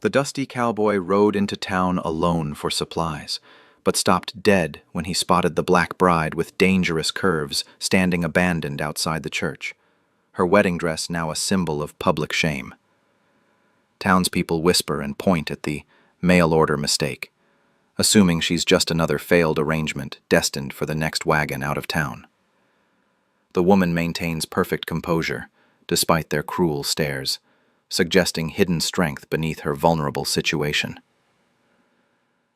The dusty cowboy rode into town alone for supplies, but stopped dead when he spotted the black bride with dangerous curves standing abandoned outside the church, her wedding dress now a symbol of public shame. Townspeople whisper and point at the mail-order mistake, assuming she's just another failed arrangement destined for the next wagon out of town. The woman maintains perfect composure, despite their cruel stares, suggesting hidden strength beneath her vulnerable situation.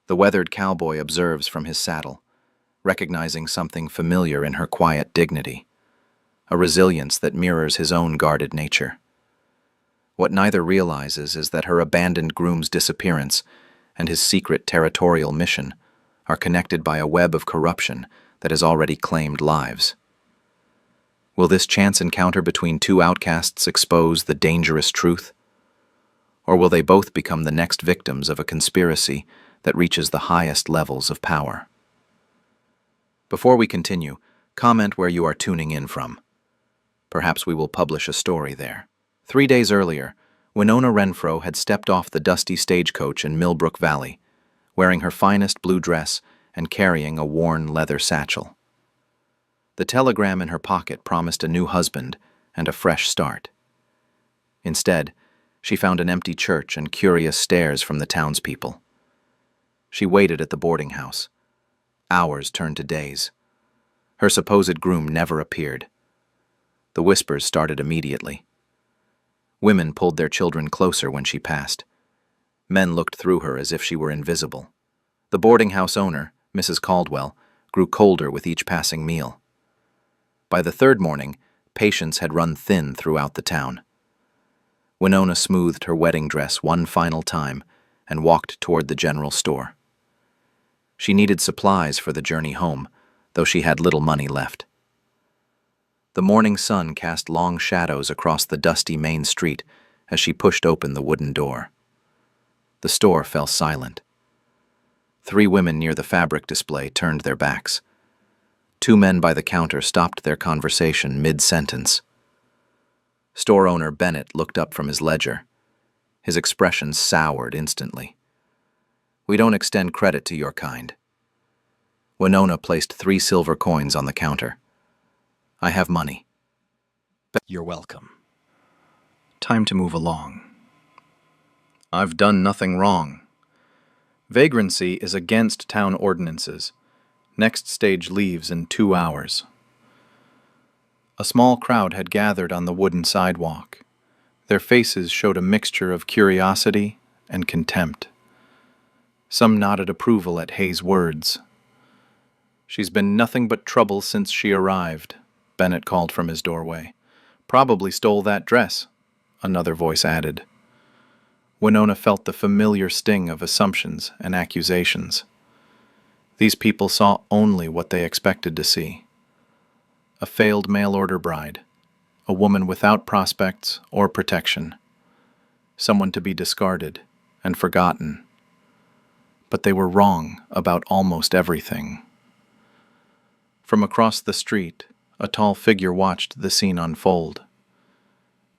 The weathered cowboy observes from his saddle, recognizing something familiar in her quiet dignity, a resilience that mirrors his own guarded nature. What neither realizes is that her abandoned groom's disappearance and his secret territorial mission are connected by a web of corruption that has already claimed lives. Will this chance encounter between two outcasts expose the dangerous truth? Or will they both become the next victims of a conspiracy that reaches the highest levels of power? Before we continue, comment where you are tuning in from. Perhaps we will publish a story there. 3 days earlier, Winona Renfro had stepped off the dusty stagecoach in Millbrook Valley, wearing her finest blue dress and carrying a worn leather satchel. The telegram in her pocket promised a new husband and a fresh start. Instead, she found an empty church and curious stares from the townspeople. She waited at the boarding house. Hours turned to days. Her supposed groom never appeared. The whispers started immediately. Women pulled their children closer when she passed. Men looked through her as if she were invisible. The boarding house owner, Mrs. Caldwell, grew colder with each passing meal. By the third morning, patience had run thin throughout the town. Winona smoothed her wedding dress one final time and walked toward the general store. She needed supplies for the journey home, though she had little money left. The morning sun cast long shadows across the dusty main street as she pushed open the wooden door. The store fell silent. 3 women near the fabric display turned their backs. 2 men by the counter stopped their conversation mid-sentence. Store owner Bennett looked up from his ledger. His expression soured instantly. "We don't extend credit to your kind." Winona placed 3 silver coins on the counter. "I have money." You're welcome. Time to move along. I've done nothing wrong. Vagrancy is against town ordinances. Next stage leaves in 2 hours. A small crowd had gathered on the wooden sidewalk. Their faces showed a mixture of curiosity and contempt. Some nodded approval at Hayes' words. "She's been nothing but trouble since she arrived," Bennett called from his doorway. "Probably stole that dress," another voice added. Winona felt the familiar sting of assumptions and accusations. These people saw only what they expected to see. A failed mail-order bride, a woman without prospects or protection, someone to be discarded and forgotten. But they were wrong about almost everything. From across the street, a tall figure watched the scene unfold.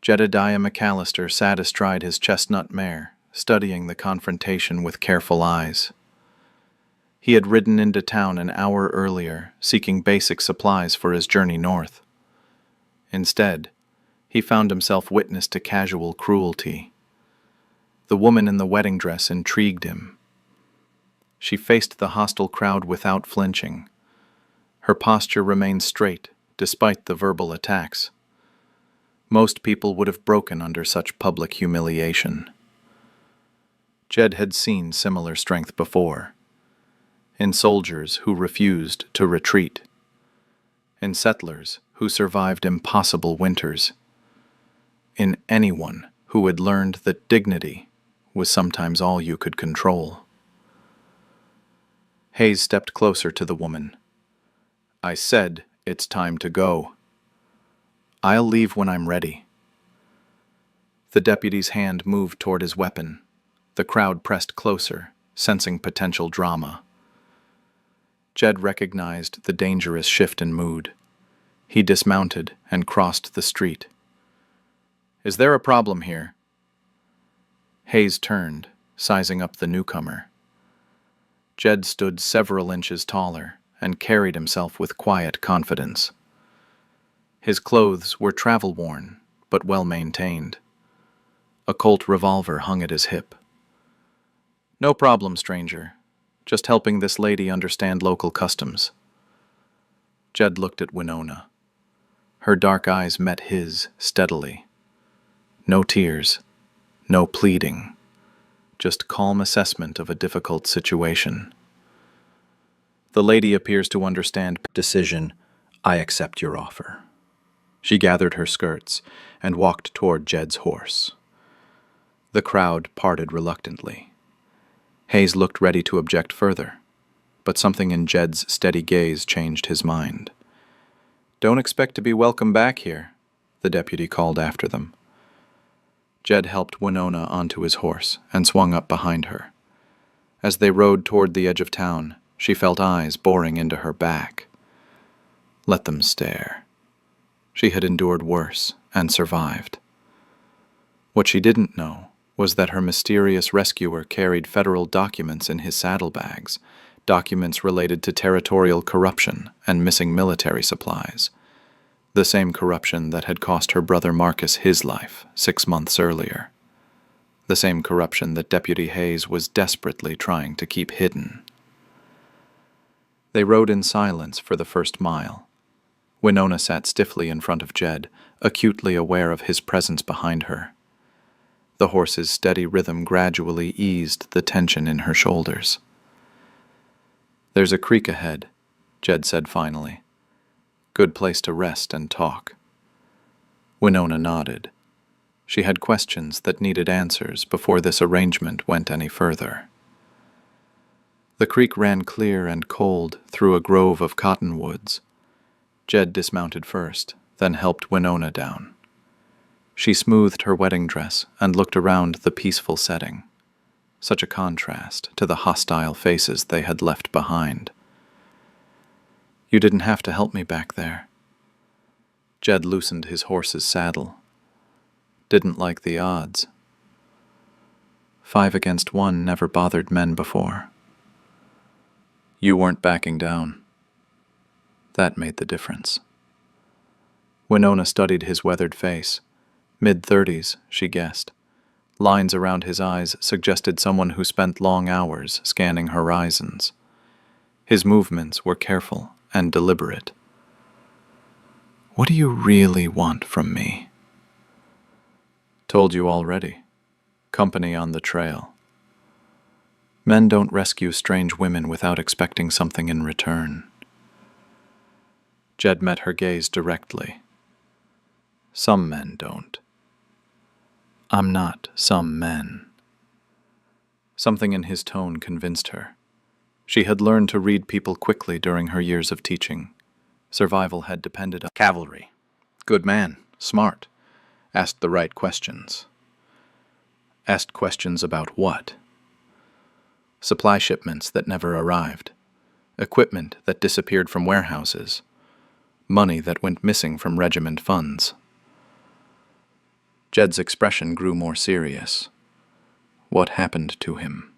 Jedediah McAllister sat astride his chestnut mare, studying the confrontation with careful eyes. He had ridden into town an hour earlier, seeking basic supplies for his journey north. Instead, he found himself witness to casual cruelty. The woman in the wedding dress intrigued him. She faced the hostile crowd without flinching. Her posture remained straight, despite the verbal attacks. Most people would have broken under such public humiliation. Jed had seen similar strength before. In soldiers who refused to retreat. In settlers who survived impossible winters. In anyone who had learned that dignity was sometimes all you could control. Hayes stepped closer to the woman. "I said it's time to go. I'll leave when I'm ready." The deputy's hand moved toward his weapon. The crowd pressed closer, sensing potential drama. Jed recognized the dangerous shift in mood. He dismounted and crossed the street. "Is there a problem here?" Hayes turned, sizing up the newcomer. Jed stood several inches taller and carried himself with quiet confidence. His clothes were travel-worn, but well-maintained. A Colt revolver hung at his hip. "No problem, stranger. Just helping this lady understand local customs." Jed looked at Winona. Her dark eyes met his steadily. No tears, no pleading, just calm assessment of a difficult situation. "The lady appears to understand." Decision. I accept your offer. She gathered her skirts and walked toward Jed's horse. The crowd parted reluctantly. Hayes looked ready to object further, but something in Jed's steady gaze changed his mind. "Don't expect to be welcome back here," the deputy called after them. Jed helped Winona onto his horse and swung up behind her. As they rode toward the edge of town, she felt eyes boring into her back. Let them stare. She had endured worse and survived. What she didn't know was that her mysterious rescuer carried federal documents in his saddlebags, documents related to territorial corruption and missing military supplies. The same corruption that had cost her brother Marcus his life 6 months earlier. The same corruption that Deputy Hayes was desperately trying to keep hidden. They rode in silence for the first mile. Winona sat stiffly in front of Jed, acutely aware of his presence behind her. The horse's steady rhythm gradually eased the tension in her shoulders. "There's a creek ahead," Jed said finally. "Good place to rest and talk." Winona nodded. She had questions that needed answers before this arrangement went any further. The creek ran clear and cold through a grove of cottonwoods. Jed dismounted first, then helped Winona down. She smoothed her wedding dress and looked around the peaceful setting. Such a contrast to the hostile faces they had left behind. "You didn't have to help me back there." Jed loosened his horse's saddle. "Didn't like the odds. 5 against 1 never bothered men before. You weren't backing down. That made the difference." Winona studied his weathered face. Mid-30s, she guessed. Lines around his eyes suggested someone who spent long hours scanning horizons. His movements were careful and deliberate. "What do you really want from me?" "Told you already. Company on the trail. Men don't rescue strange women without expecting something in return." Jed met her gaze directly. "Some men don't. I'm not some men." Something in his tone convinced her. She had learned to read people quickly during her years of teaching. Survival had depended on Cavalry. "Good man, smart. Asked the right questions." Asked questions about what? Supply shipments that never arrived. Equipment that disappeared from warehouses. Money that went missing from regiment funds. Jed's expression grew more serious. What happened to him?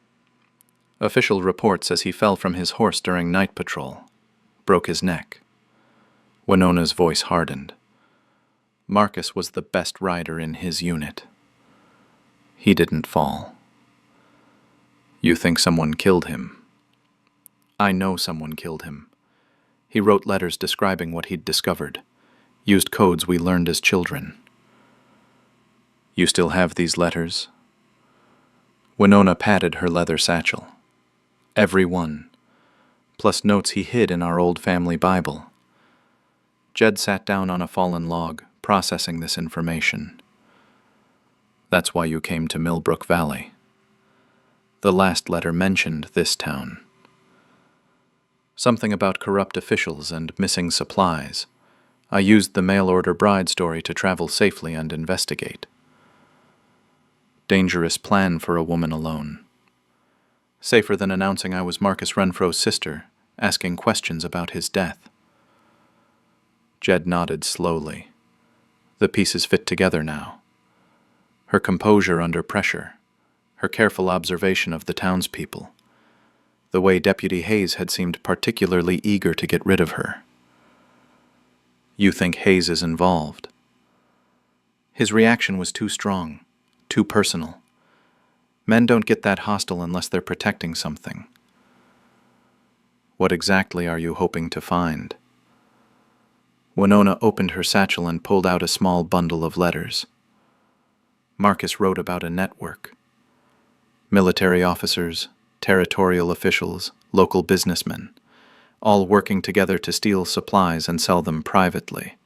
Official report says he fell from his horse during night patrol. Broke his neck. Winona's voice hardened. Marcus was the best rider in his unit. He didn't fall. You think someone killed him? I know someone killed him. He wrote letters describing what he'd discovered. Used codes we learned as children. You still have these letters? Winona patted her leather satchel. Every one. Plus notes he hid in our old family Bible. Jed sat down on a fallen log, processing this information. That's why you came to Millbrook Valley. The last letter mentioned this town. Something about corrupt officials and missing supplies. I used the mail-order bride story to travel safely and investigate. Dangerous plan for a woman alone. Safer than announcing I was Marcus Renfro's sister, asking questions about his death. Jed nodded slowly. The pieces fit together now. Her composure under pressure. her careful observation of the townspeople, the way Deputy Hayes had seemed particularly eager to get rid of her. "You think Hayes is involved?" His reaction was too strong, too personal. Men don't get that hostile unless they're protecting something. "What exactly are you hoping to find?" Winona opened her satchel and pulled out a small bundle of letters. Marcus wrote about a network. Military officers, territorial officials, local businessmen, all working together to steal supplies and sell them privately.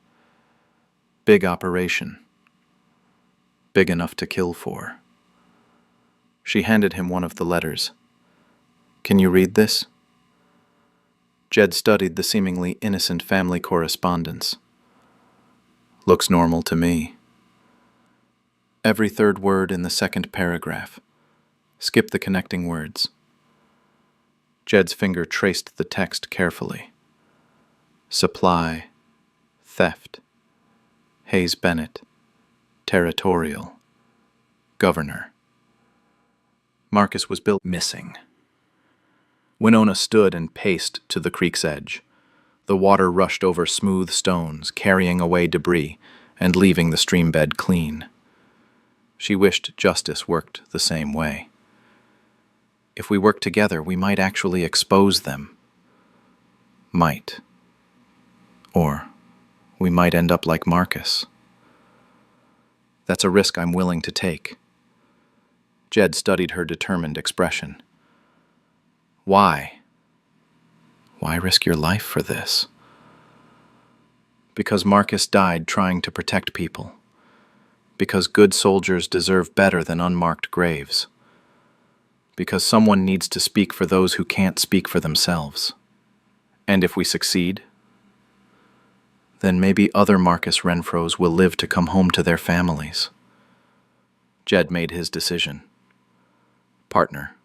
Big operation. Big enough to kill for. She handed him one of the letters. "Can you read this?" Jed studied the seemingly innocent family correspondence. "Looks normal to me." Every third word in the second paragraph. Skip the connecting words. Jed's finger traced the text carefully. Supply, theft, Hayes Bennett, territorial, governor. Marcus was built missing. Winona stood and paced to the creek's edge. The water rushed over smooth stones, carrying away debris and leaving the stream bed clean. She wished justice worked the same way. If we worked together, we might actually expose them. Might. Or we might end up like Marcus. That's a risk I'm willing to take. Jed studied her determined expression. Why? Why risk your life for this? Because Marcus died trying to protect people. Because good soldiers deserve better than unmarked graves. Because someone needs to speak for those who can't speak for themselves. And if we succeed, then maybe other Marcus Renfros will live to come home to their families. Jed made his decision. Partner.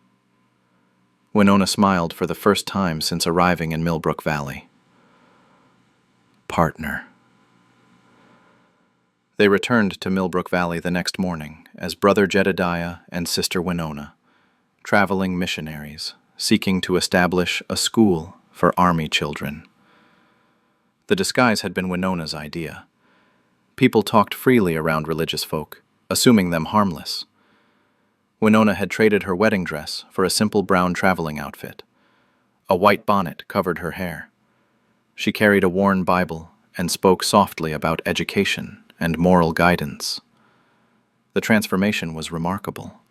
Winona smiled for the first time since arriving in Millbrook Valley. Partner. They returned to Millbrook Valley the next morning as Brother Jedediah and Sister Winona, traveling missionaries, seeking to establish a school for Army children. The disguise had been Winona's idea. People talked freely around religious folk, assuming them harmless. Winona had traded her wedding dress for a simple brown traveling outfit. A white bonnet covered her hair. She carried a worn Bible and spoke softly about education and moral guidance. The transformation was remarkable.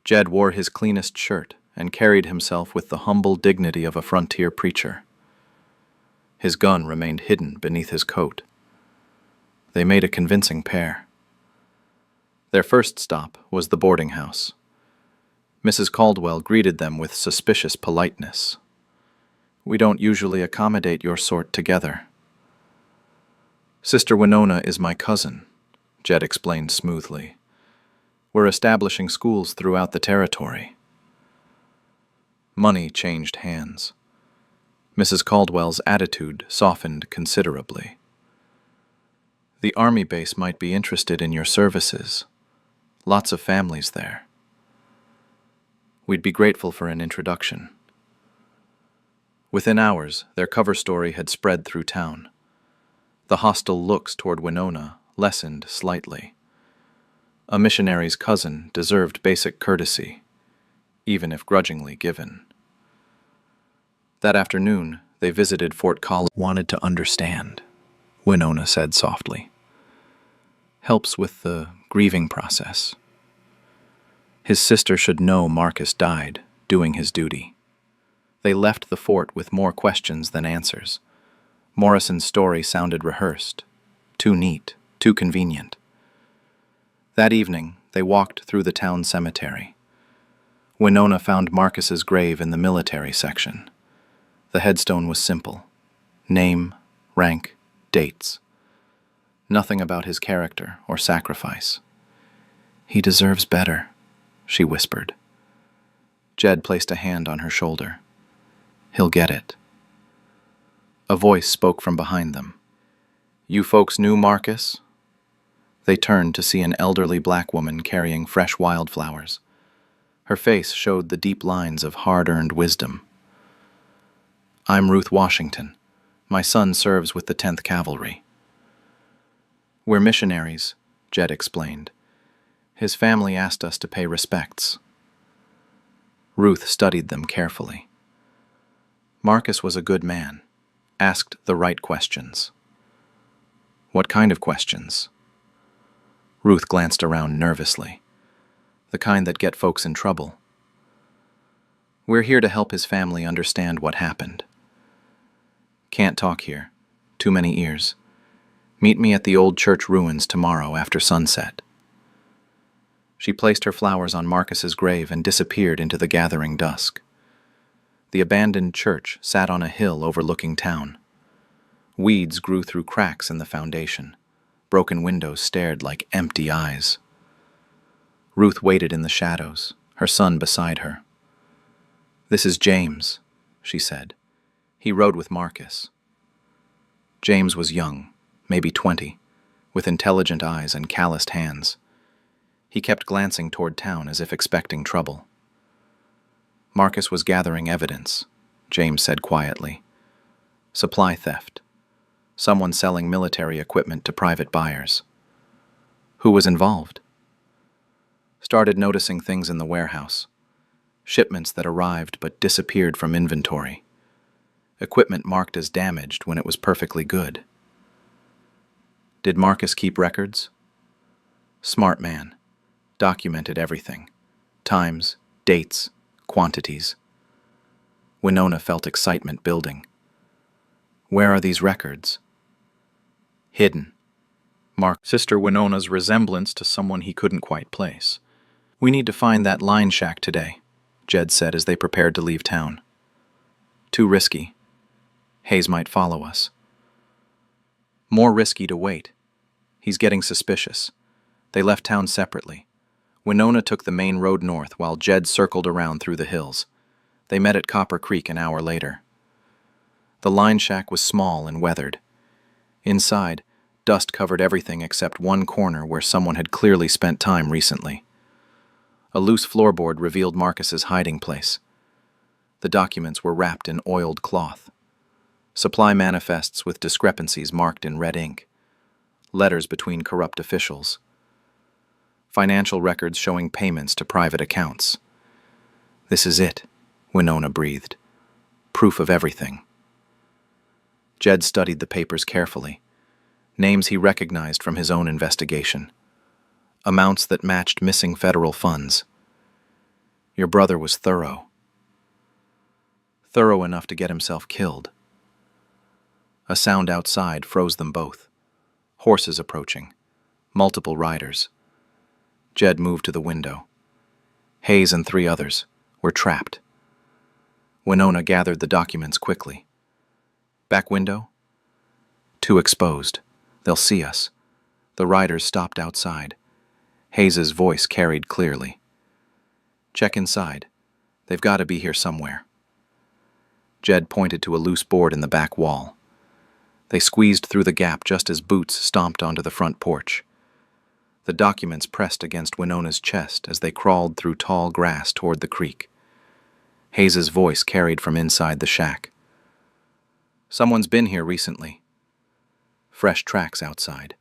Jed wore his cleanest shirt and carried himself with the humble dignity of a frontier preacher. His gun remained hidden beneath his coat. They made a convincing pair. Their first stop was the boarding house. Mrs. Caldwell greeted them with suspicious politeness. "We don't usually accommodate your sort together." "Sister Winona is my cousin," Jed explained smoothly. "We're establishing schools throughout the territory." Money changed hands. Mrs. Caldwell's attitude softened considerably. "The Army base might be interested in your services. Lots of families there. We'd be grateful for an introduction." Within hours, their cover story had spread through town. The hostile looks toward Winona lessened slightly. A missionary's cousin deserved basic courtesy, even if grudgingly given. That afternoon, they visited Fort Collins. "Wanted to understand," Winona said softly. "Helps with the grieving process. His sister should know Marcus died, doing his duty." They left the fort with more questions than answers. Morrison's story sounded rehearsed, too neat, too convenient. That evening, they walked through the town cemetery. Winona found Marcus's grave in the military section. The headstone was simple. Name, rank, dates. Nothing about his character or sacrifice. "He deserves better," she whispered. Jed placed a hand on her shoulder. "He'll get it." A voice spoke from behind them. "You folks knew Marcus?" They turned to see an elderly black woman carrying fresh wildflowers. Her face showed the deep lines of hard-earned wisdom. "I'm Ruth Washington. My son serves with the 10th Cavalry." "We're missionaries," Jed explained. "His family asked us to pay respects." Ruth studied them carefully. Marcus was a good man, asked the right questions. "What kind of questions?" Ruth glanced around nervously. "The kind that get folks in trouble." "We're here to help his family understand what happened." "Can't talk here. Too many ears. Meet me at the old church ruins tomorrow after sunset." She placed her flowers on Marcus's grave and disappeared into the gathering dusk. The abandoned church sat on a hill overlooking town. Weeds grew through cracks in the foundation. Broken windows stared like empty eyes. Ruth waited in the shadows, her son beside her. "This is James," she said. "He rode with Marcus." James was young, maybe 20, with intelligent eyes and calloused hands. He kept glancing toward town as if expecting trouble. "Marcus was gathering evidence," James said quietly. "Supply theft. Someone selling military equipment to private buyers." "Who was involved?" "Started noticing things in the warehouse. Shipments that arrived but disappeared from inventory. Equipment marked as damaged when it was perfectly good." "Did Marcus keep records?" "Smart man. Documented everything. Times, dates, quantities." Winona felt excitement building. "Where are these records?" "Hidden." Marked Sister Winona's resemblance to someone he couldn't quite place. "We need to find that line shack today," Jed said as they prepared to leave town. "Too risky. Hayes might follow us." "More risky to wait. He's getting suspicious." They left town separately. Winona took the main road north while Jed circled around through the hills. They met at Copper Creek an hour later. The line shack was small and weathered. Inside, dust covered everything except one corner where someone had clearly spent time recently. A loose floorboard revealed Marcus's hiding place. The documents were wrapped in oiled cloth. Supply manifests with discrepancies marked in red ink. Letters between corrupt officials. Financial records showing payments to private accounts. "This is it," Winona breathed. "Proof of everything." Jed studied the papers carefully. Names he recognized from his own investigation. Amounts that matched missing federal funds. Your brother was thorough. Thorough enough to get himself killed. A sound outside froze them both. Horses approaching. Multiple riders. Jed moved to the window. Hayes and 3 others were trapped. Winona gathered the documents quickly. "Back window?" "Too exposed. They'll see us." The riders stopped outside. Hayes's voice carried clearly. "Check inside. They've got to be here somewhere." Jed pointed to a loose board in the back wall. They squeezed through the gap just as boots stomped onto the front porch. The documents pressed against Winona's chest as they crawled through tall grass toward the creek. Hayes's voice carried from inside the shack. "Someone's been here recently." Fresh tracks outside.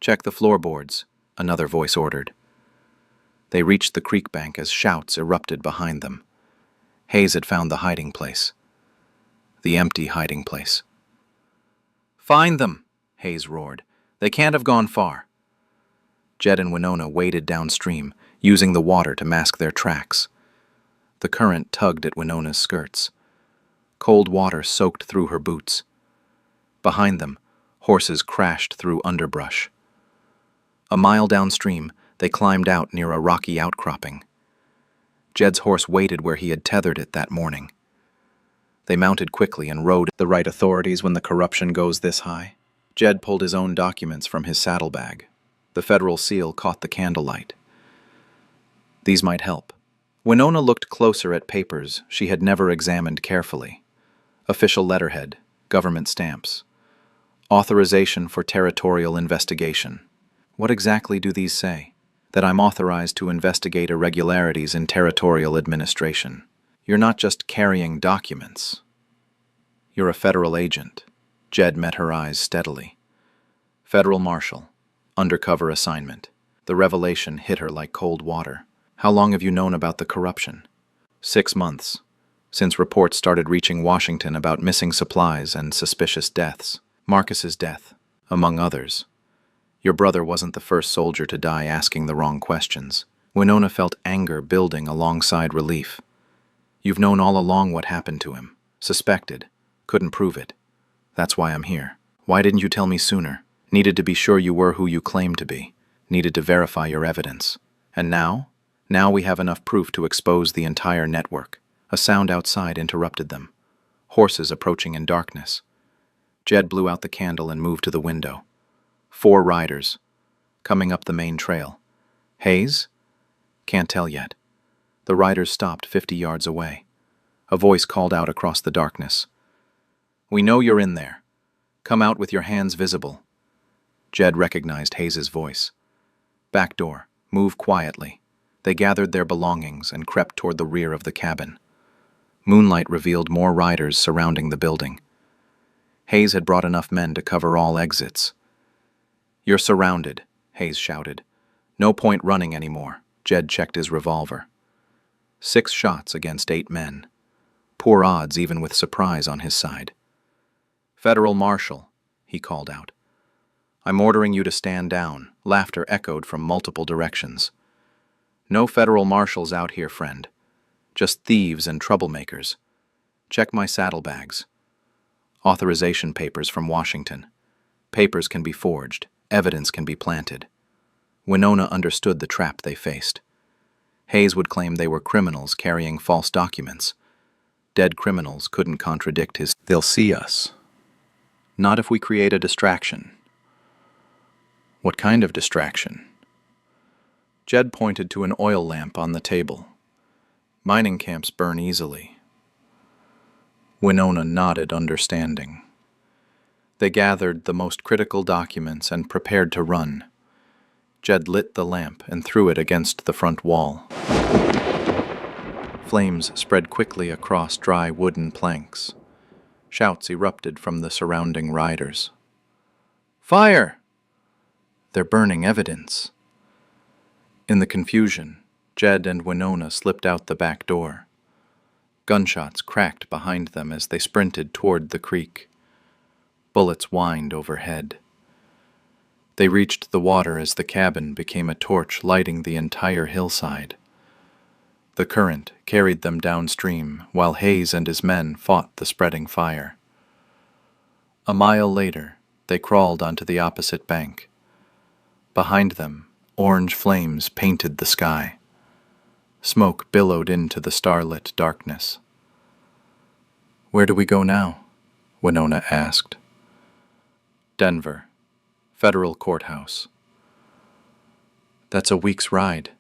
"Check the floorboards," another voice ordered. They reached the creek bank as shouts erupted behind them. Hayes had found the hiding place. The empty hiding place. "Find them," Hayes roared. "They can't have gone far." Jed and Winona waded downstream, using the water to mask their tracks. The current tugged at Winona's skirts. Cold water soaked through her boots. Behind them, horses crashed through underbrush. A mile downstream, they climbed out near a rocky outcropping. Jed's horse waited where he had tethered it that morning. They mounted quickly and rode the right authorities when the corruption goes this high. Jed pulled his own documents from his saddlebag. The federal seal caught the candlelight. These might help. Winona looked closer at papers she had never examined carefully. Official letterhead, government stamps. Authorization for territorial investigation. What exactly do these say? that I'm authorized to investigate irregularities in territorial administration. You're not just carrying documents. You're a federal agent. Jed met her eyes steadily. Federal marshal. Undercover assignment. The revelation hit her like cold water. How long have you known about the corruption? 6 months, since reports started reaching Washington about missing supplies and suspicious deaths. Marcus's death, among others. Your brother wasn't the first soldier to die asking the wrong questions. Winona felt anger building alongside relief. You've known all along what happened to him. Suspected. Couldn't prove it. That's why I'm here. Why didn't you tell me sooner? Needed to be sure you were who you claimed to be. Needed to verify your evidence. And now? Now we have enough proof to expose the entire network. A sound outside interrupted them. Horses approaching in darkness. Jed blew out the candle and moved to the window. 4 riders. Coming up the main trail. Hayes? Can't tell yet. The riders stopped 50 yards away. A voice called out across the darkness. We know you're in there. Come out with your hands visible. Jed recognized Hayes's voice. Back door. Move quietly. They gathered their belongings and crept toward the rear of the cabin. Moonlight revealed more riders surrounding the building. Hayes had brought enough men to cover all exits. You're surrounded, Hayes shouted. No point running anymore. Jed checked his revolver. 6 shots against 8 men. Poor odds even with surprise on his side. Federal Marshal, he called out. I'm ordering you to stand down. Laughter echoed from multiple directions. No federal marshals out here, friend. Just thieves and troublemakers. Check my saddlebags. Authorization papers from Washington. Papers can be forged. Evidence can be planted. Winona understood the trap they faced. Hayes would claim they were criminals carrying false documents. Dead criminals couldn't contradict his. They'll see us. Not if we create a distraction. What kind of distraction? Jed pointed to an oil lamp on the table. Mining camps burn easily. Winona nodded, understanding. They gathered the most critical documents and prepared to run. Jed lit the lamp and threw it against the front wall. Flames spread quickly across dry wooden planks. Shouts erupted from the surrounding riders. Fire! They're burning evidence. In the confusion, Jed and Winona slipped out the back door. Gunshots cracked behind them as they sprinted toward the creek. Bullets whined overhead. They reached the water as the cabin became a torch lighting the entire hillside. The current carried them downstream while Hayes and his men fought the spreading fire. A mile later, they crawled onto the opposite bank. Behind them, orange flames painted the sky. Smoke billowed into the starlit darkness. Where do we go now? Winona asked. Denver, Federal Courthouse. That's a week's ride.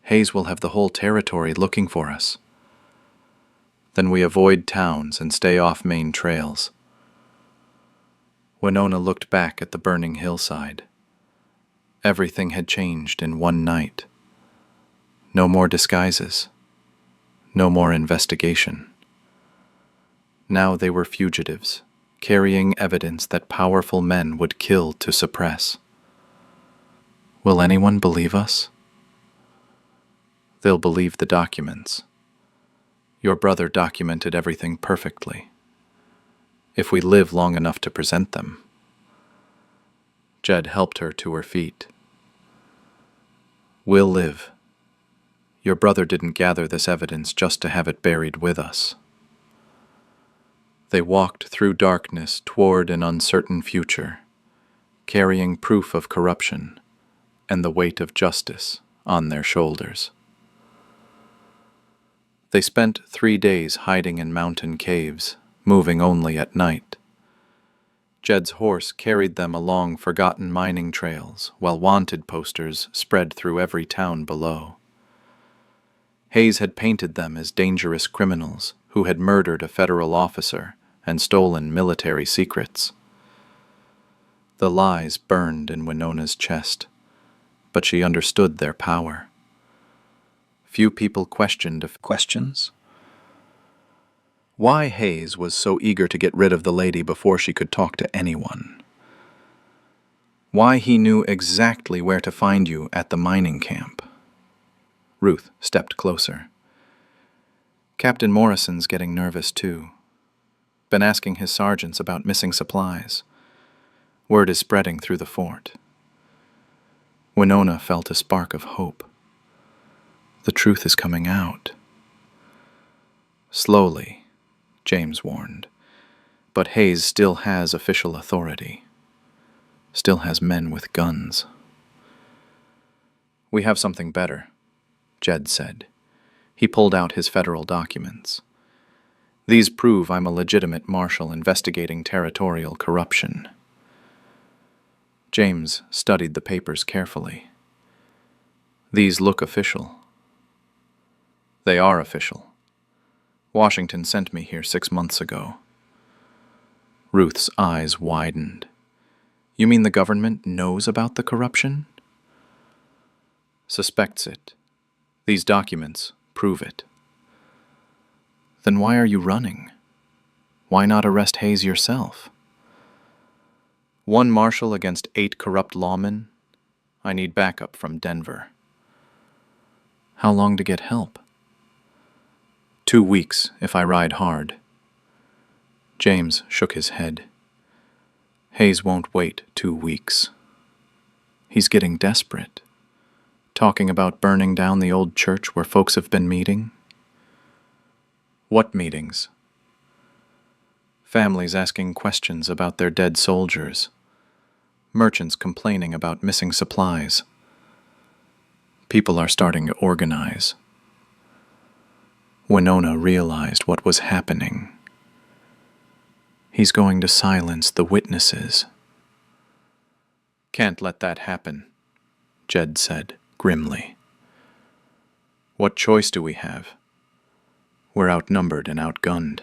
Hayes will have the whole territory looking for us. Then we avoid towns and stay off main trails. Winona looked back at the burning hillside. Everything had changed in one night. No more disguises. No more investigation. Now they were fugitives, carrying evidence that powerful men would kill to suppress. Will anyone believe us? They'll believe the documents. Your brother documented everything perfectly. If we live long enough to present them. Jed helped her to her feet. We'll live. Your brother didn't gather this evidence just to have it buried with us. They walked through darkness toward an uncertain future, carrying proof of corruption and the weight of justice on their shoulders. They spent 3 days hiding in mountain caves, moving only at night. Jed's horse carried them along forgotten mining trails, while wanted posters spread through every town below. Hayes had painted them as dangerous criminals who had murdered a federal officer and stolen military secrets. The lies burned in Winona's chest, but she understood their power. Few people questioned questions. Why Hayes was so eager to get rid of the lady before she could talk to anyone. Why he knew exactly where to find you at the mining camp. Ruth stepped closer. Captain Morrison's getting nervous too. Been asking his sergeants about missing supplies. Word is spreading through the fort. Winona felt a spark of hope. The truth is coming out. Slowly, James warned, but Hayes still has official authority. Still has men with guns. We have something better, Jed said. He pulled out his federal documents. These prove I'm a legitimate marshal investigating territorial corruption. James studied the papers carefully. These look official. They are official. Washington sent me here 6 months ago. Ruth's eyes widened. You mean the government knows about the corruption? Suspects it. These documents prove it. Then why are you running? Why not arrest Hayes yourself? 1 marshal against 8 corrupt lawmen? I need backup from Denver. How long to get help? 2 weeks if I ride hard. James shook his head. Hayes won't wait 2 weeks. He's getting desperate. Talking about burning down the old church where folks have been meeting. What meetings? Families asking questions about their dead soldiers. Merchants complaining about missing supplies. People are starting to organize. Winona realized what was happening. He's going to silence the witnesses. Can't let that happen, Jed said grimly. What choice do we have? We're outnumbered and outgunned.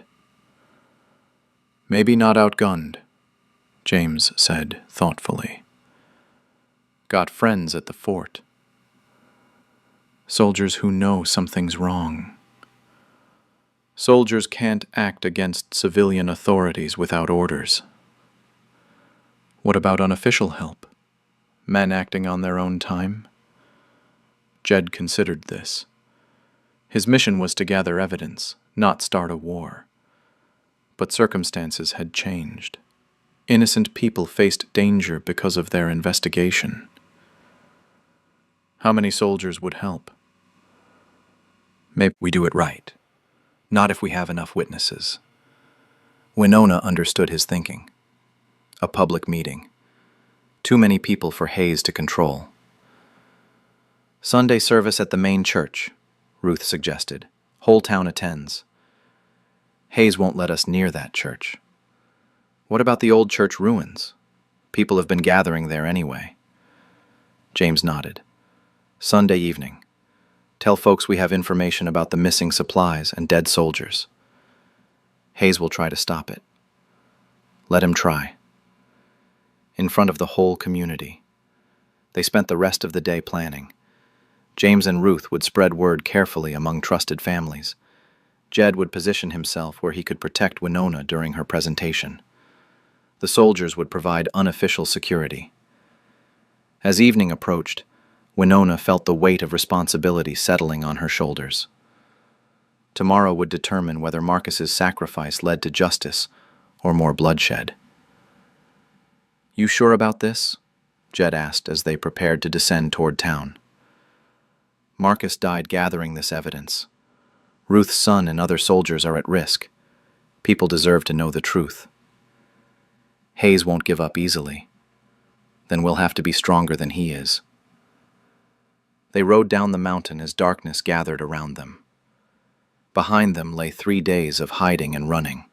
Maybe not outgunned, James said thoughtfully. Got friends at the fort. Soldiers who know something's wrong. Soldiers can't act against civilian authorities without orders. What about unofficial help? Men acting on their own time? Jed considered this. His mission was to gather evidence, not start a war. But circumstances had changed. Innocent people faced danger because of their investigation. How many soldiers would help? Maybe we do it right. Not if we have enough witnesses. Winona understood his thinking. A public meeting. Too many people for Hayes to control. Sunday service at the main church, Ruth suggested. Whole town attends. Hayes won't let us near that church. What about the old church ruins? People have been gathering there anyway. James nodded. Sunday evening. Tell folks we have information about the missing supplies and dead soldiers. Hayes will try to stop it. Let him try. In front of the whole community. They spent the rest of the day planning. James and Ruth would spread word carefully among trusted families. Jed would position himself where he could protect Winona during her presentation. The soldiers would provide unofficial security. As evening approached, Winona felt the weight of responsibility settling on her shoulders. Tomorrow would determine whether Marcus's sacrifice led to justice or more bloodshed. You sure about this? Jed asked as they prepared to descend toward town. Marcus died gathering this evidence. Ruth's son and other soldiers are at risk. People deserve to know the truth. Hayes won't give up easily. Then we'll have to be stronger than he is. They rode down the mountain as darkness gathered around them. Behind them lay 3 days of hiding and running.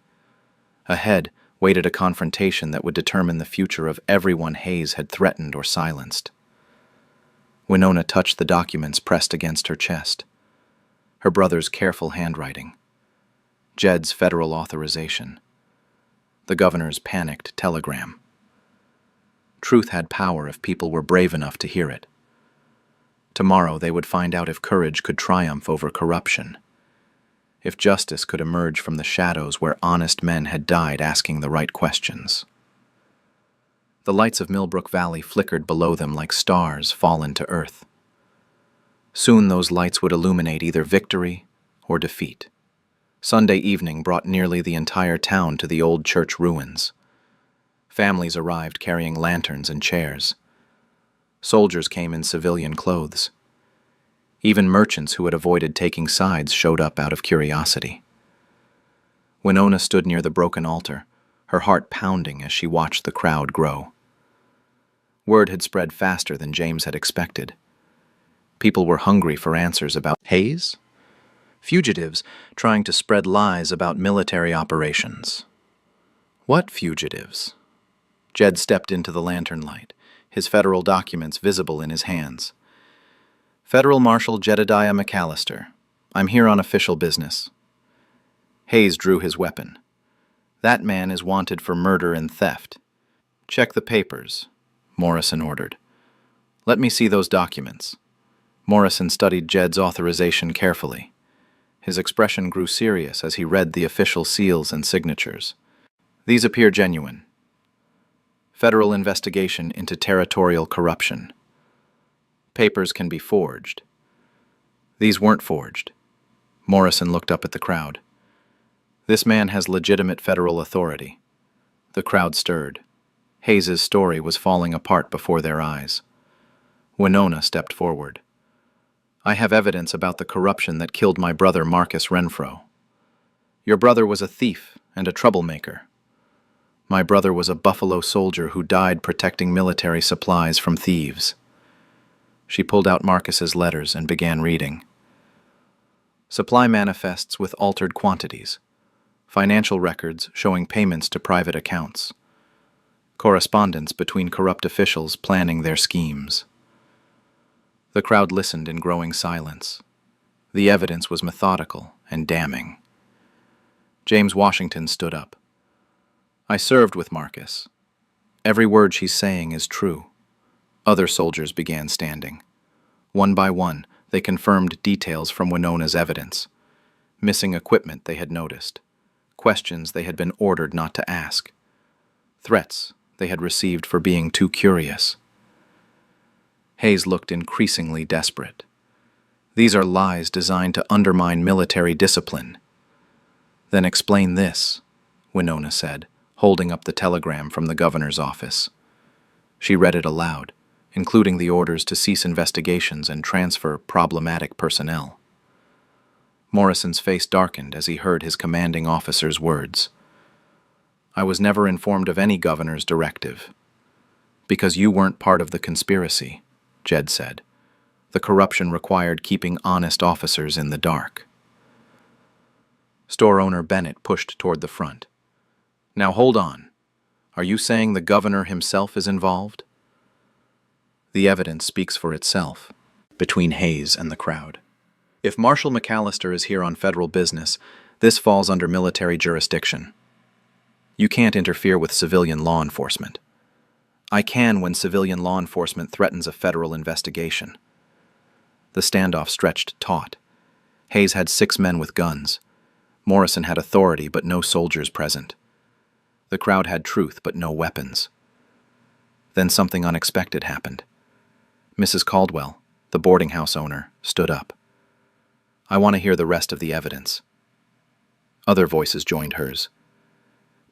Ahead waited a confrontation that would determine the future of everyone Hayes had threatened or silenced. Winona touched the documents pressed against her chest. Her brother's careful handwriting. Jed's federal authorization. The governor's panicked telegram. Truth had power if people were brave enough to hear it. Tomorrow they would find out if courage could triumph over corruption, if justice could emerge from the shadows where honest men had died asking the right questions. The lights of Millbrook Valley flickered below them like stars fallen to earth. Soon those lights would illuminate either victory or defeat. Sunday evening brought nearly the entire town to the old church ruins. Families arrived carrying lanterns and chairs. Soldiers came in civilian clothes. Even merchants who had avoided taking sides showed up out of curiosity. Winona stood near the broken altar, her heart pounding as she watched the crowd grow. Word had spread faster than James had expected. People were hungry for answers about Hayes? Fugitives trying to spread lies about military operations. What fugitives? Jed stepped into the lantern light, his federal documents visible in his hands. Federal Marshal Jedediah McAllister. I'm here on official business. Hayes drew his weapon. That man is wanted for murder and theft. Check the papers, Morrison ordered. Let me see those documents. Morrison studied Jed's authorization carefully. His expression grew serious as he read the official seals and signatures. These appear genuine. Federal investigation into territorial corruption. Papers can be forged. These weren't forged. Morrison looked up at the crowd. This man has legitimate federal authority. The crowd stirred. Hayes's story was falling apart before their eyes. Winona stepped forward. I have evidence about the corruption that killed my brother Marcus Renfro. Your brother was a thief and a troublemaker. My brother was a Buffalo soldier who died protecting military supplies from thieves. She pulled out Marcus's letters and began reading. Supply manifests with altered quantities. Financial records showing payments to private accounts. Correspondence between corrupt officials planning their schemes. The crowd listened in growing silence. The evidence was methodical and damning. James Washington stood up. I served with Marcus. Every word she's saying is true. Other soldiers began standing. One by one, they confirmed details from Winona's evidence. Missing equipment they had noticed. Questions they had been ordered not to ask. Threats they had received for being too curious. Hayes looked increasingly desperate. These are lies designed to undermine military discipline. Then explain this, Winona said, holding up the telegram from the governor's office. She read it aloud, including the orders to cease investigations and transfer problematic personnel. Morrison's face darkened as he heard his commanding officer's words. I was never informed of any governor's directive. Because you weren't part of the conspiracy, Jed said. The corruption required keeping honest officers in the dark. Store owner Bennett pushed toward the front. Now hold on. Are you saying the governor himself is involved? The evidence speaks for itself, between Hayes and the crowd. If Marshal McAllister is here on federal business, this falls under military jurisdiction. You can't interfere with civilian law enforcement. I can when civilian law enforcement threatens a federal investigation. The standoff stretched taut. Hayes had 6 men with guns. Morrison had authority but no soldiers present. The crowd had truth but no weapons. Then something unexpected happened. Mrs. Caldwell, the boarding house owner, stood up. I want to hear the rest of the evidence. Other voices joined hers.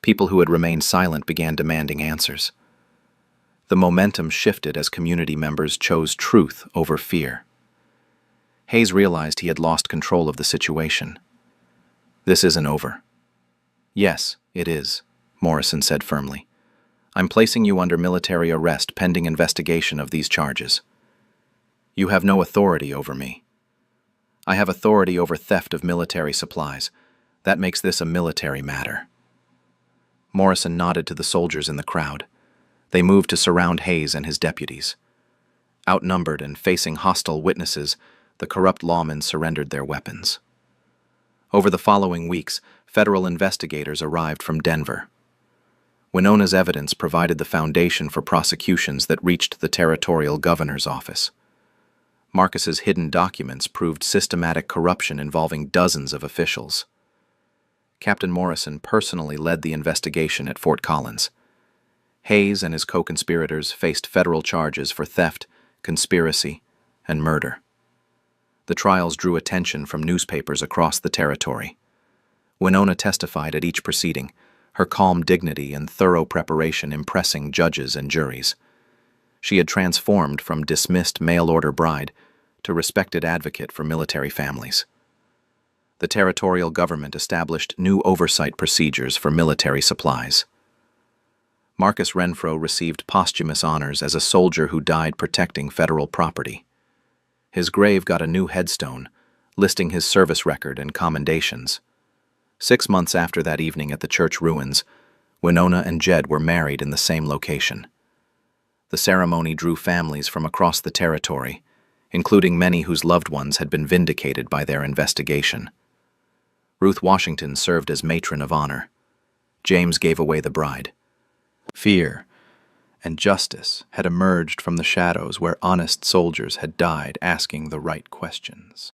People who had remained silent began demanding answers. The momentum shifted as community members chose truth over fear. Hayes realized he had lost control of the situation. This isn't over. Yes, it is, Morrison said firmly. I'm placing you under military arrest pending investigation of these charges. You have no authority over me. I have authority over theft of military supplies. That makes this a military matter. Morrison nodded to the soldiers in the crowd. They moved to surround Hayes and his deputies. Outnumbered and facing hostile witnesses, the corrupt lawmen surrendered their weapons. Over the following weeks, federal investigators arrived from Denver. Winona's evidence provided the foundation for prosecutions that reached the territorial governor's office. Marcus's hidden documents proved systematic corruption involving dozens of officials. Captain Morrison personally led the investigation at Fort Collins. Hayes and his co-conspirators faced federal charges for theft, conspiracy, and murder. The trials drew attention from newspapers across the territory. Winona testified at each proceeding, her calm dignity and thorough preparation impressing judges and juries. She had transformed from dismissed mail-order bride to respected advocate for military families. The territorial government established new oversight procedures for military supplies. Marcus Renfro received posthumous honors as a soldier who died protecting federal property. His grave got a new headstone, listing his service record and commendations. 6 months after that evening at the church ruins, Winona and Jed were married in the same location. The ceremony drew families from across the territory, including many whose loved ones had been vindicated by their investigation. Ruth Washington served as matron of honor. James gave away the bride. Fear and justice had emerged from the shadows where honest soldiers had died asking the right questions.